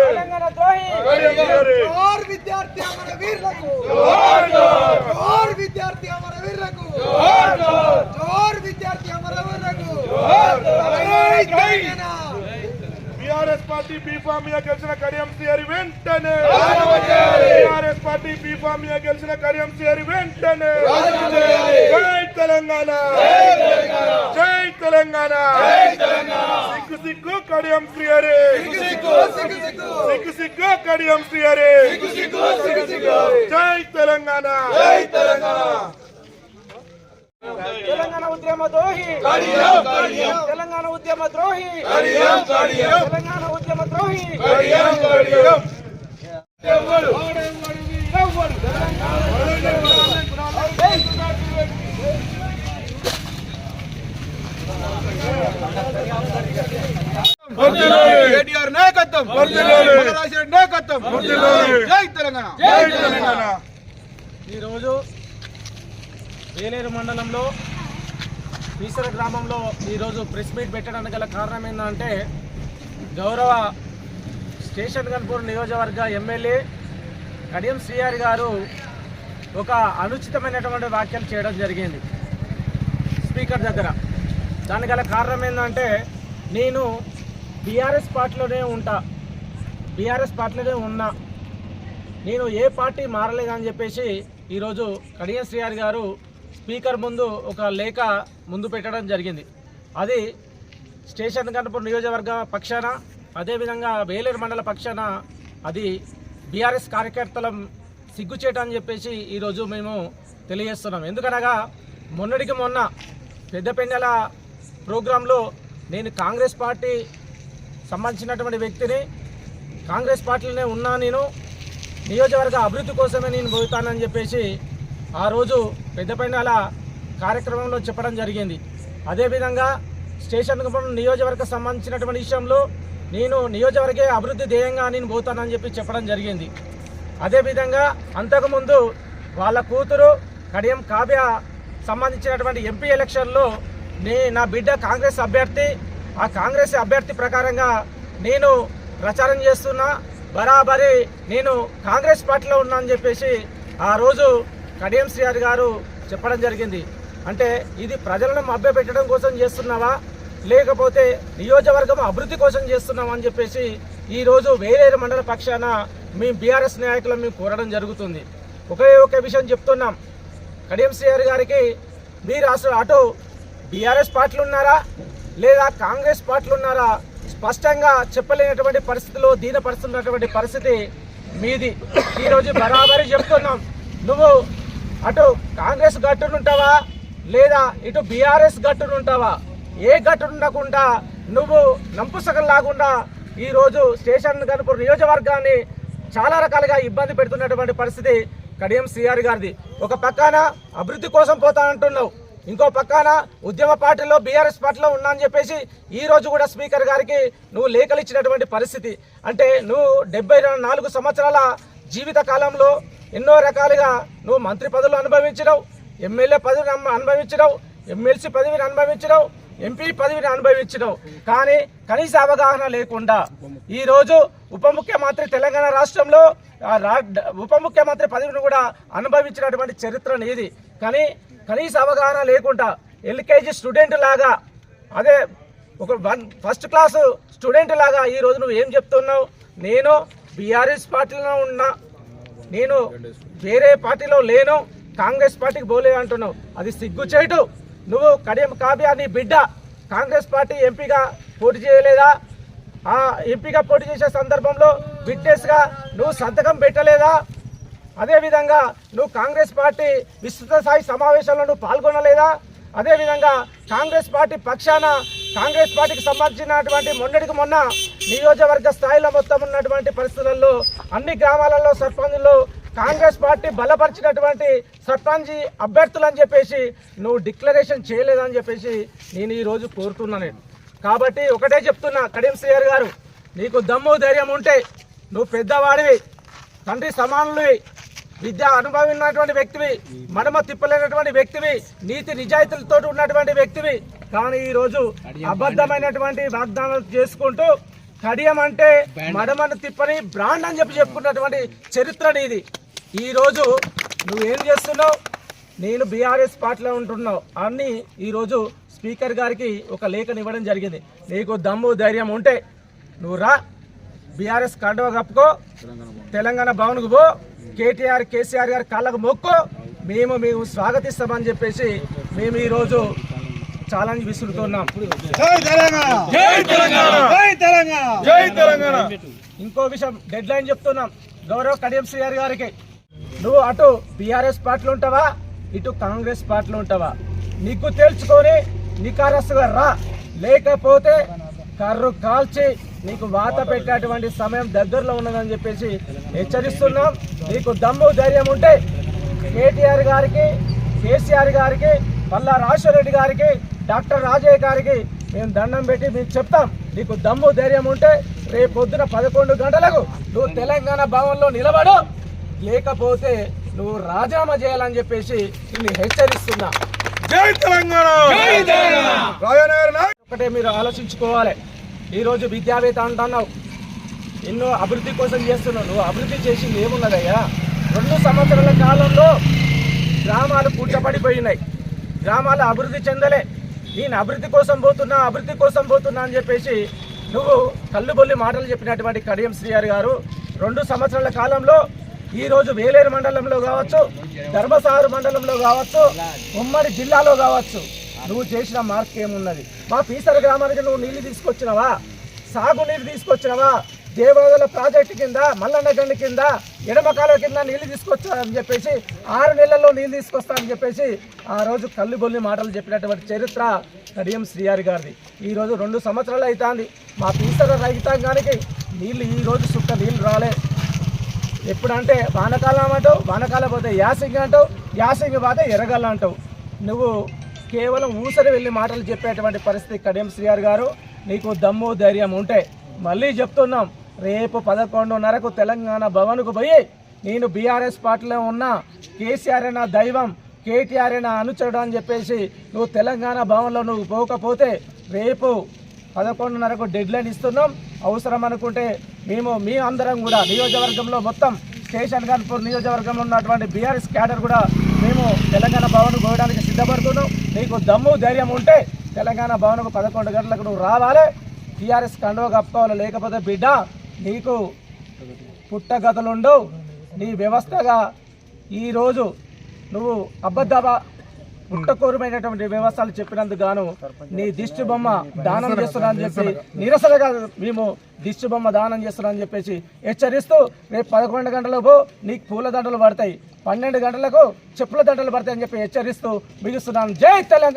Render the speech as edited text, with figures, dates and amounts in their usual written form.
తెలంగాణ విద్యార్థి అమర వీరులకు విద్యార్థి అమర వీరులకు విద్యార్థి అమర వీరులకు టీఆర్ఎస్ పార్టీ బీఫామ్ మీద గెలిచిన కడియం సిఆర్ వెంటనే టీఆర్ఎస్ పార్టీ బీఫామ్ మీద గెలిచిన కడియం సిఆర్ వెంటనే జై తెలంగాణ జై తెలంగాణ సిగ్గు సిగ్గు కడియం సిఆర్ సిగ్గు సిగ్గు కడియం సిఆర్ జై తెలంగాణ జై తెలంగాణ తెలంగాణ ఉద్యమ ద్రోహి తెలంగాణ ఉద్యమ ద్రోహి తెలంగాణ ఉద్యమ ద్రోహి కేటీఆర్ నాయకత్వం నాయకత్వం జై తెలంగాణ జై తెలంగాణ. ఈరోజు వేలేరు మండలంలో పీసర గ్రామంలో ఈరోజు ప్రెస్ మీట్ పెట్టడానికి గల కారణం ఏంటంటే గౌరవ స్టేషన్ గన్పూర్ నియోజకవర్గ ఎమ్మెల్యే కడియం శ్రీహరి గారు ఒక అనుచితమైనటువంటి వ్యాఖ్యలు చేయడం జరిగింది స్పీకర్ దగ్గర. దానికి గల కారణం ఏంటంటే నేను బీఆర్ఎస్ పార్టీలోనే ఉన్నా, నేను ఏ పార్టీ మారలేదని చెప్పేసి ఈరోజు కడియం శ్రీహరి గారు స్పీకర్ ముందు ఒక లేఖ ముందు పెట్టడం జరిగింది. అది స్టేషన్ గన్పూర్ నియోజకవర్గ పక్షాన, అదేవిధంగా వేలేరు మండల పక్షాన అది బీఆర్ఎస్ కార్యకర్తల సిగ్గుచేట అని చెప్పేసి ఈరోజు మేము తెలియజేస్తున్నాం. ఎందుకనగా మొన్నటికి మొన్న పెద్దపెన్నెల ప్రోగ్రాంలో నేను కాంగ్రెస్ పార్టీ సంబంధించినటువంటి వ్యక్తిని, కాంగ్రెస్ పార్టీలోనే ఉన్నా, నేను నియోజకవర్గ అభివృద్ధి కోసమే నేను పోతానని చెప్పేసి ఆ రోజు పెద్దపెన్నెల కార్యక్రమంలో చెప్పడం జరిగింది. అదేవిధంగా స్టేషన్ నియోజకవర్గ సంబంధించినటువంటి విషయంలో నేను నియోజకవర్గ అభివృద్ధి ధ్యేయంగా నేను పోతానని చెప్పి చెప్పడం జరిగింది. అదేవిధంగా అంతకుముందు వాళ్ళ కూతురు కడియం కావ్య సంబంధించినటువంటి ఎంపీ ఎలక్షన్లో నా బిడ్డ కాంగ్రెస్ అభ్యర్థి, ఆ కాంగ్రెస్ అభ్యర్థి ప్రకారంగా నేను ప్రచారం చేస్తున్నా, బరాబరి నేను కాంగ్రెస్ పార్టీలో ఉన్నా అని చెప్పేసి ఆ రోజు కడియం శ్రీహరి గారు చెప్పడం జరిగింది. అంటే ఇది ప్రజలను మభ్యపెట్టడం కోసం చేస్తున్నావా, లేకపోతే నియోజకవర్గం అభివృద్ధి కోసం చేస్తున్నావా అని చెప్పేసి ఈరోజు వేలేరు మండల పక్షాన మేము బీఆర్ఎస్ నాయకులను మేము కోరడం జరుగుతుంది. ఒకే విషయం చెప్తున్నాం, కడియం శ్రీహరి గారికి మీరు అసలు అటు బీఆర్ఎస్ పార్టీలు ఉన్నారా లేదా కాంగ్రెస్ పార్టీలు ఉన్నారా స్పష్టంగా చెప్పలేనటువంటి పరిస్థితిలో దీనపరుస్తున్నటువంటి పరిస్థితి మీది. ఈరోజు బరాబరి చెప్తున్నాం, నువ్వు అటు కాంగ్రెస్ గట్టునుంటావా లేదా ఇటు బీఆర్ఎస్ గట్టునుంటావా? ఏ గట్టునుండకుండా నువ్వు నంపుసగం లాకుండా ఈరోజు స్టేషన్ గన్పూర్ నియోజకవర్గాన్ని చాలా రకాలుగా ఇబ్బంది పెడుతున్నటువంటి పరిస్థితి కడియం శ్రీహరి గారిది. ఒక పక్కన అభివృద్ధి కోసం పోతానంటున్నావు, ఇంకో పక్కన ఉద్యమ పార్టీలో బీఆర్ఎస్ పార్టీలో ఉన్నా అని చెప్పేసి ఈ రోజు కూడా స్పీకర్ గారికి నువ్వు లేఖలు ఇచ్చినటువంటి పరిస్థితి. అంటే నువ్వు 74 సంవత్సరాల జీవిత కాలంలో ఎన్నో రకాలుగా నువ్వు మంత్రి పదవులు అనుభవించినావు, ఎమ్మెల్యే పదవిని అనుభవించినావు, ఎమ్మెల్సీ పదవిని అనుభవించినావు, ఎంపీ పదవిని అనుభవించినావు. కానీ కనీస అవగాహన లేకుండా ఈరోజు ఉప ముఖ్యమంత్రి తెలంగాణ రాష్ట్రంలో ఉప ముఖ్యమంత్రి పదవిని కూడా అనుభవించినటువంటి చరిత్ర నీది. కానీ కనీస అవగాహన లేకుండా ఎల్కేజీ స్టూడెంట్ లాగా, అదే ఒక ఫస్ట్ క్లాసు స్టూడెంట్ లాగా ఈరోజు నువ్వు ఏం చెప్తున్నావు? నేను బీఆర్ఎస్ పార్టీలో ఉన్నా, నేను వేరే పార్టీలో లేను, కాంగ్రెస్ పార్టీకి పోలే అంటున్నావు. అది సిగ్గుచేటు. నువ్వు కడియం కావ్య నీ బిడ్డ కాంగ్రెస్ పార్టీ ఎంపీగా పోటీ చేయలేదా? ఆ ఎంపీగా పోటీ చేసే సందర్భంలో విట్నెస్గా నువ్వు సంతకం పెట్టలేదా? అదేవిధంగా నువ్వు కాంగ్రెస్ పార్టీ విస్తృత స్థాయి సమావేశంలో నువ్వు పాల్గొనలేదా? అదేవిధంగా కాంగ్రెస్ పార్టీ పక్షాన కాంగ్రెస్ పార్టీకి సంబంధించినటువంటి మొన్నటికి మొన్న నియోజకవర్గ స్థాయిలో మొత్తం ఉన్నటువంటి పరిస్థితుల్లో అన్ని గ్రామాలలో సర్పంచులు కాంగ్రెస్ పార్టీ బలపరిచినటువంటి సర్పంచ్ అభ్యర్థులు అని చెప్పేసి నువ్వు డిక్లరేషన్ చేయలేదని చెప్పేసి నేను ఈరోజు కోరుతున్నాను. కాబట్టి ఒకటే చెప్తున్నా, కడియం శ్రీహరి గారు, నీకు దమ్ము ధైర్యం ఉంటే నువ్వు పెద్దవాడివి, తండ్రి సమానుడివి, విద్యా అనుభవం ఉన్నటువంటి వ్యక్తివి, మడమ తిప్పలేనటువంటి వ్యక్తివి, నీతి నిజాయితీలతో ఉన్నటువంటి వ్యక్తివి. కానీ ఈరోజు అబద్ధమైనటువంటి వాగ్దానాలు చేసుకుంటూ కడియం అంటే మడమను తిప్పని బ్రాండ్ అని చెప్పుకున్నటువంటి చరిత్ర నీది. ఈరోజు నువ్వేం చేస్తున్నావు? నేను బీఆర్ఎస్ పార్టీలో ఉంటున్నావు అని ఈరోజు స్పీకర్ గారికి ఒక లేఖను ఇవ్వడం జరిగింది. నీకు దమ్ము ధైర్యం ఉంటే నువ్వు రా, బీఆర్ఎస్ కండువా కప్పుకో, తెలంగాణ భవన్కు పో, కేసీఆర్ గారి కాళ్ళకు మొక్కు, మేము స్వాగతిస్తామని చెప్పేసి మేము ఈరోజు ఛాలెంజ్ విసురుతున్నాం. ఇంకో విషయం డెడ్ లైన్ చెప్తున్నాం గౌరవ కడియం శ్రీహరి గారికి, నువ్వు అటు బీఆర్ఎస్ పార్టీలో ఉంటావా, ఇటు కాంగ్రెస్ పార్టీలో ఉంటావా? నీకు తెలుసుకొని నికారస్తుగా రా, లేకపోతే కర్రు కాల్చి నీకు వాత పెట్టేటువంటి సమయం దగ్గరలో ఉన్నదని చెప్పేసి హెచ్చరిస్తున్నాం. నీకు దమ్ము ధైర్యం ఉంటే కేటీఆర్ గారికి, కేసీఆర్ గారికి, పల్లా రాజశేఖర గారికి, డాక్టర్ రాజయ్య గారికి మేము దండం పెట్టి మీకు చెప్తాం. నీకు దమ్ము ధైర్యం ఉంటే రేపు పొద్దున 11 గంటలకు నువ్వు తెలంగాణ భవన్లో నిలబడు, లేకపోతే నువ్వు రాజీనామా చేయాలని చెప్పేసి నిన్ను హెచ్చరిస్తున్నా. జై తెలంగాణ! ఒకటే మీరు ఆలోచించుకోవాలి. ఈరోజు విద్యావేత్త అంటున్నావు, ఎన్నో అభివృద్ధి కోసం చేస్తున్నావు. నువ్వు అభివృద్ధి చేసింది ఏమున్నదయ్యా? 2 సంవత్సరాల కాలంలో గ్రామాలు పుట్టపడిపోయినాయి, గ్రామాలు అభివృద్ధి చెందలే. నేను అభివృద్ధి కోసం పోతున్నా అని చెప్పేసి నువ్వు కళ్ళుబొల్లి మాటలు చెప్పినటువంటి కడియం శ్రీహరి గారు 2 సంవత్సరాల కాలంలో ఈరోజు వేలేరు మండలంలో కావచ్చు, ధర్మసాగర్ మండలంలో కావచ్చు, ఉమ్మడి జిల్లాలో కావచ్చు, నువ్వు చేసిన మార్క్ ఏమున్నది? మా పీసర గ్రామానికి నువ్వు నీళ్లు తీసుకొచ్చినవా? సాగునీరు తీసుకొచ్చినవా? దేవాలయాల ప్రాజెక్టు కింద, మల్లన్న గండి కింద, ఎడమకాల కింద నీళ్లు తీసుకొచ్చారని చెప్పేసి 6 నెలల్లో నీళ్లు తీసుకొస్తానని చెప్పేసి ఆ రోజు కళ్ళుబొల్లి మాటలు చెప్పినటువంటి చరిత్ర కడియం శ్రీహరి గారిది. ఈరోజు 2 సంవత్సరాలు అవుతుంది మా పీసర రైతాంగానికి నీళ్లు, ఈరోజు సుక్క నీళ్లు రాలే. ఎప్పుడంటే వానకాలం అంటావు, వానకాలం పోతే యాసింగి అంటావు, యాసింగి పోతే ఎర్రగల్ల అంటావు. నువ్వు కేవలం ఊసరి వెళ్ళి మాటలు చెప్పేటువంటి పరిస్థితి. కడియం శ్రీహరి గారు, నీకు దమ్ము ధైర్యం ఉంటే మళ్ళీ చెప్తున్నాం, రేపు 11:30కు తెలంగాణ భవన్కు పోయి నేను బీఆర్ఎస్ పార్టీలో ఉన్నా, కేసీఆర్ నా దైవం, కేటీఆర్ నా అనుచరుడు అని చెప్పేసి నువ్వు తెలంగాణ భవన్లో నువ్వు పోకపోతే రేపు 11:30కు డెడ్ లైన్ ఇస్తున్నాం. అవసరం అనుకుంటే మీ అందరం కూడా నియోజకవర్గంలో మొత్తం స్టేషన్ గన్పూర్ నియోజకవర్గంలో ఉన్నటువంటి బీఆర్ఎస్ క్యాడర్ కూడా మేము తెలంగాణ భవన్కు పోయడానికి సిద్ధపడుతున్నాం. నీకు దమ్ము ధైర్యం ఉంటే తెలంగాణ భవన్కు 11 గంటలకు నువ్వు రావాలి, టీఆర్ఎస్ కండువా కప్పుకోవాలి. లేకపోతే బిడ్డ నీకు పుట్టగతులుండవు. నీ వ్యవస్థగా ఈరోజు నువ్వు పుట్టకూరమైనటువంటి వ్యవస్థలు చెప్పినందుకు గాను నీ దిష్టి బొమ్మ దానం చేస్తున్నా అని చెప్పి నిరసనగా మేము దిష్టి బొమ్మ దానం చేస్తున్నా అని చెప్పేసి హెచ్చరిస్తూ రేపు 11 గంటలకు నీకు పూల దండలు పడతాయి, 12 గంటలకు చెప్పుల దండలు పడతాయి అని చెప్పి హెచ్చరిస్తూ ముగిస్తున్నాను. జై తెలంగాణ!